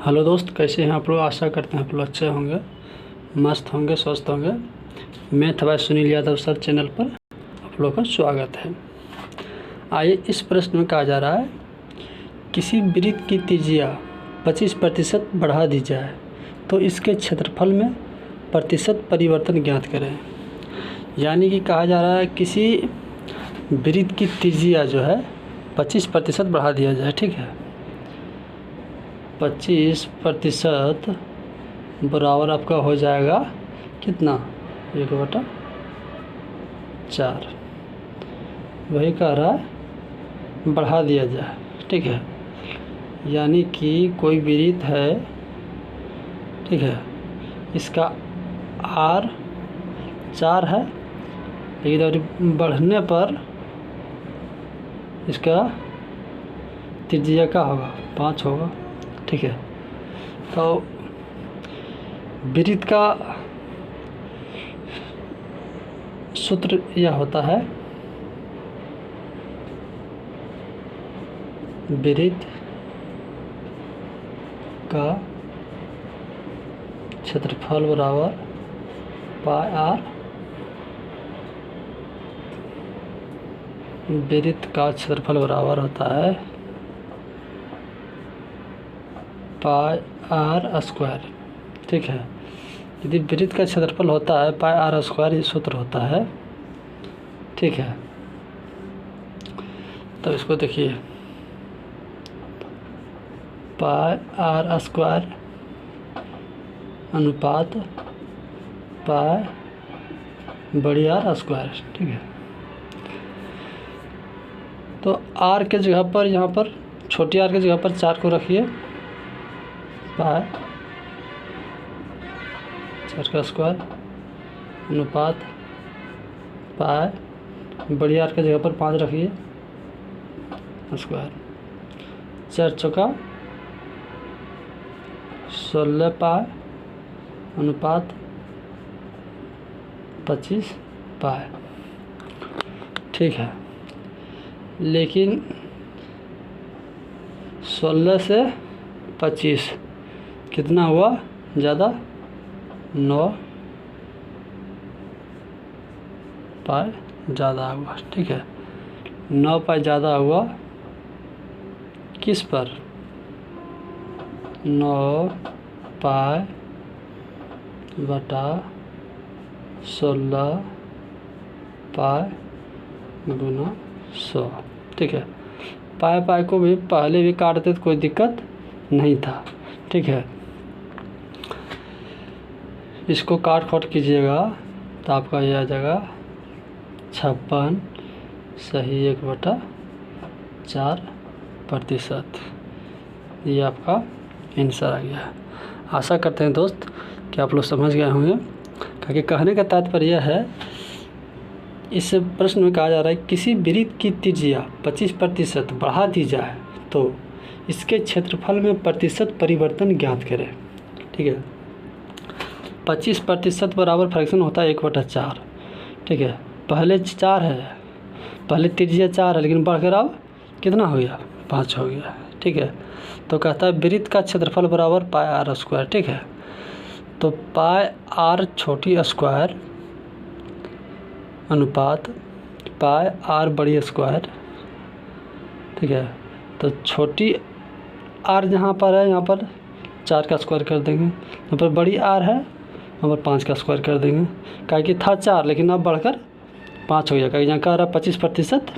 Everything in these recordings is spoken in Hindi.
हेलो दोस्त, कैसे हैं आप लोग। आशा करते हैं आप लोग अच्छे होंगे, मस्त होंगे, स्वस्थ होंगे। Math bye Sunil Yadav sir channel पर आप लोग का स्वागत है। आइए, इस प्रश्न में कहा जा रहा है किसी वृत्त की त्रिज्या 25% बढ़ा दी जाए तो इसके क्षेत्रफल में प्रतिशत परिवर्तन ज्ञात करें। यानी कि कहा जा रहा है किसी वृत्त की त्रिज्या जो है 25% बढ़ा दिया जाए। ठीक है, 25% बराबर आपका हो जाएगा कितना, 1/4। वही कह रहा है बढ़ा दिया जाए। ठीक है, यानी कि कोई वृत्त है, ठीक है, इसका आर 4 है, लेकिन बढ़ने पर इसका त्रिज्या का होगा 5 होगा। ठीक है, तो वृत्त का सूत्र यह होता है, वृत्त का क्षेत्रफल बराबर पाई आर। वृत्त का क्षेत्रफल बराबर होता है पाई आर स्क्वायर। ठीक है, यदि वृत्त का क्षेत्रफल होता है पाई आर स्क्वायर, ये सूत्र होता है। ठीक है, तो इसको देखिए, पाई आर स्क्वायर अनुपात पाई बड़ी आर स्क्वायर। ठीक है, तो आर के जगह पर, यहाँ पर छोटी आर के जगह पर 4 को रखिए, पाई 4 का स्क्वायर अनुपात पाई बड़ी आर के जगह पर 5 रखिए स्क्वायर। 4 चौका 16 पाई अनुपात 25 पाई। ठीक है, लेकिन 16 से 25 कितना हुआ ज़्यादा, 9 पाई ज़्यादा हुआ। ठीक है, 9 पाई ज़्यादा हुआ किस पर, 9 पाई बटा 16 पाई गुना 100। ठीक है, पाई को भी पहले भी काटते तो कोई दिक्कत नहीं था। ठीक है, इसको काट खोट कीजिएगा तो आपका यह आ जाएगा 56 सही 1/4%। ये आपका आंसर आ गया। आशा करते हैं दोस्त कि आप लोग समझ गए होंगे। क्योंकि कहने का तात्पर्य यह है, इस प्रश्न में कहा जा रहा है किसी वृत्त की त्रिज्या 25% बढ़ा दी जाए तो इसके क्षेत्रफल में प्रतिशत परिवर्तन ज्ञात करें। ठीक है, 25% बराबर फ्रैक्शन होता है 1/4। ठीक है, पहले 4 है, पहले त्रिज्या 4 है, लेकिन बढ़कर अब कितना हो गया, 5 हो गया। ठीक है, तो कहता है वृत्त का क्षेत्रफल बराबर पाई आर स्क्वायर। ठीक है, तो पाई आर छोटी स्क्वायर अनुपात पाई आर बड़ी स्क्वायर। ठीक है, तो छोटी आर जहाँ पर है, यहाँ पर 4 का स्क्वायर कर देंगे, यहाँ पर बड़ी आर है, यहाँ पर 5 का स्क्वायर कर देंगे। क्या कि था 4 लेकिन अब बढ़कर 5 हो जाएगा। यहाँ कह रहा 25%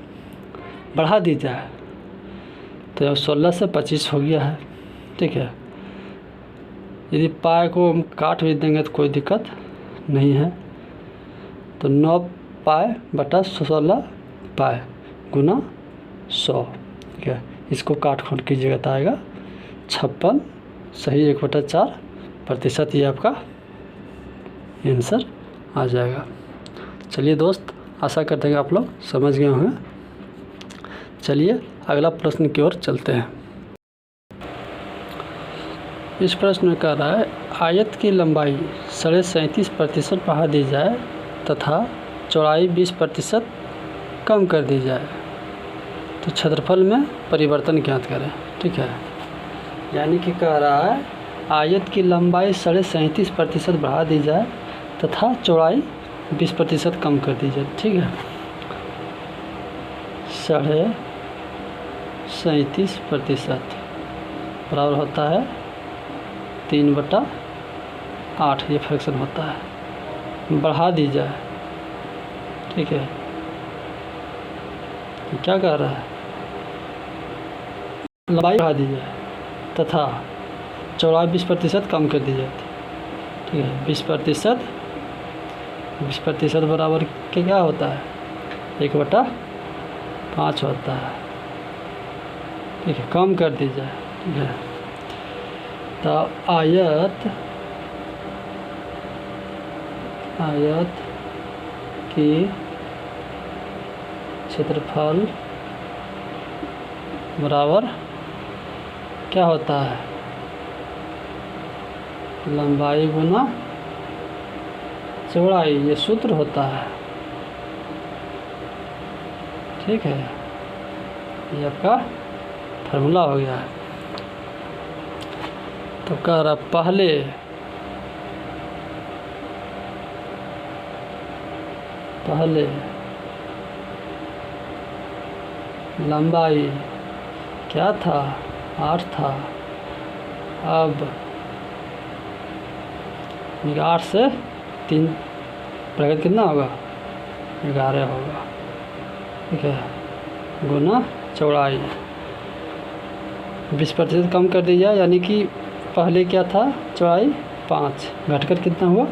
बढ़ा दी जाए, तो अब 16 से 25 हो गया है। ठीक है, यदि पाई को हम काट भी देंगे तो कोई दिक्कत नहीं है। तो 9 पाई बटा 16 पाई गुना 100। ठीक है, इसको काट खोट कीजिएगा तो आएगा 56 सही 1/4%। ये आपका आंसर आ जाएगा। चलिए दोस्त, आशा करते हैं आप लोग समझ गए होंगे। चलिए अगला प्रश्न की ओर चलते हैं। इस प्रश्न में कह रहा है आयत की लंबाई 37.5% बढ़ा दी जाए तथा चौड़ाई 20% कम कर दी जाए तो क्षेत्रफल में परिवर्तन ज्ञात करें। ठीक है, यानी कि कह रहा है आयत की लंबाई 37.5% बढ़ा दी जाए तथा चौड़ाई 20% कम कर दी जाए। ठीक है, 37.5% बराबर होता है 3/8, ये फ्रैक्शन होता है, बढ़ा दी जाए। ठीक है, क्या कह रहा है, लंबाई बढ़ा दी जाए तथा चौड़ाई 20% कम कर दी जाती। ठीक है, 20% बराबर के क्या होता है, 1/5 होता है। ठीक है, कम कर दी जाए। ठीक है, तो आयत की क्षेत्रफल बराबर क्या होता है, लंबाई गुना चौड़ाई, ये सूत्र होता है। ठीक है, ये आपका फार्मूला हो गया है। तो कह रहा पहले लंबाई क्या था, 8 था, अब 8 से 3 ब्रैकेट कितना होगा, 11 होगा। ठीक है, गुना चौड़ाई 20% कम कर दी जाए, यानी कि पहले क्या था, चौड़ाई 5 घटकर कितना हुआ,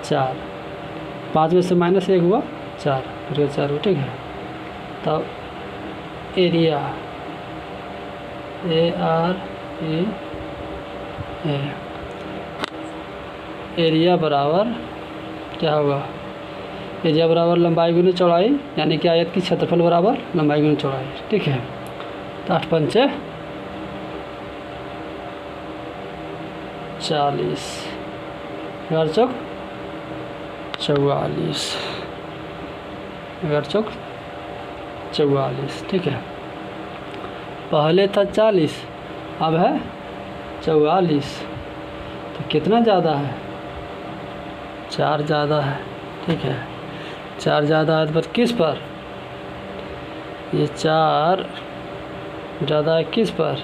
4, 5 में से -1 हुआ 4, घटकर 4 हुआ। ठीक है, तब एरिया एरिया बराबर क्या होगा, एरिया बराबर लंबाई गुना चौड़ाई, यानी कि आयत की क्षेत्रफल बराबर लंबाई गुना चौड़ाई। ठीक है, तो 8 पंचे 40, 11 चौक 44, 11 चौक 44। ठीक है, पहले था 40, अब है 44, तो कितना ज़्यादा है, 4 ज़्यादा है। ठीक है, 4 ज़्यादा है पर किस पर, ये 4 ज़्यादा है किस पर,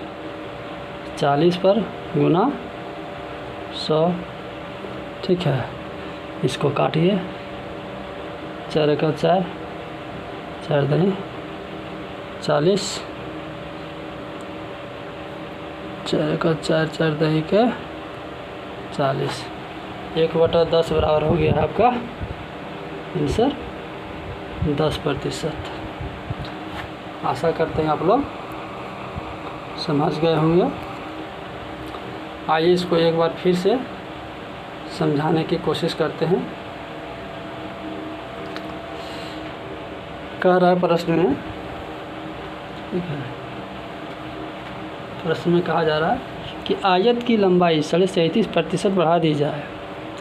40 पर गुना 100। ठीक है, इसको काटिए, 4 का 4, 4 दही 40, 4 का 4, 4 दही के 40, 1/10 बराबर हो गया है आपका आंसर 10%। आशा करते हैं आप लोग समझ गए होंगे। आइए इसको एक बार फिर से समझाने की कोशिश करते हैं। कह रहा है प्रश्न में, ठीक है, प्रश्न में कहा जा रहा है कि आयत की लंबाई 37.5% बढ़ा दी जाए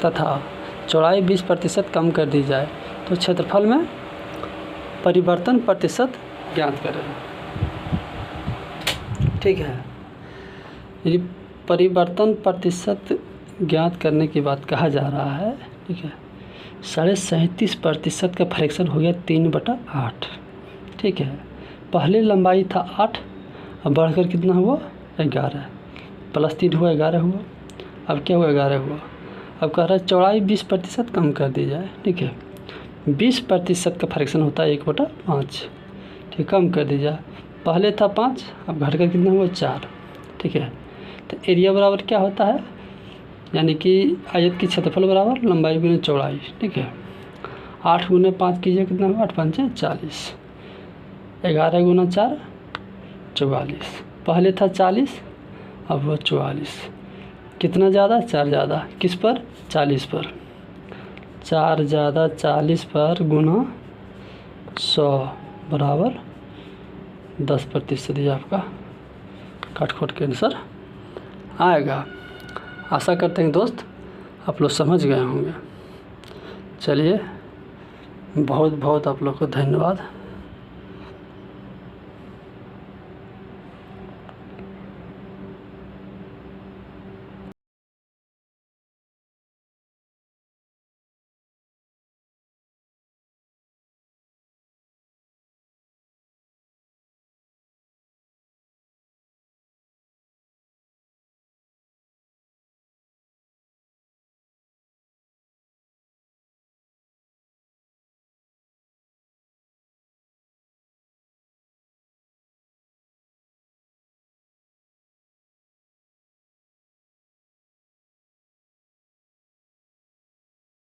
तथा चौड़ाई 20% कम कर दी जाए तो क्षेत्रफल में परिवर्तन प्रतिशत ज्ञात करें। ठीक है, यदि परिवर्तन प्रतिशत ज्ञात करने की बात कहा जा रहा है। ठीक है, 37.5% का फ्रैक्शन हो गया 3/8। ठीक है, पहले लंबाई था 8, अब बढ़कर कितना हुआ 11, +3 हुआ 11 हुआ, अब क्या हुआ 11 हुआ। अब कह रहा है चौड़ाई 20% कम कर दी जाए। ठीक है, 20% का फ्रैक्शन होता है 1/5। ठीक, कम कर दी जाए, पहले था 5, अब घटकर कितना हुआ 4। ठीक है, तो एरिया बराबर क्या होता है, यानी कि आयत की क्षेत्रफल बराबर लंबाई गुना चौड़ाई। ठीक है, 8 गुना 5 कीजिए कितना हुआ, 8 पंचे 40, 11 गुना 4 44, पहले था 40, अब हुआ 44, कितना ज़्यादा, 4 ज़्यादा, किस पर, 40 पर, 4 ज़्यादा 40 पर गुना 100 बराबर 10%। ये आपका काट खोट के आंसर आएगा। आशा करते हैं दोस्त आप लोग समझ गए होंगे। चलिए, बहुत बहुत आप लोग को धन्यवाद।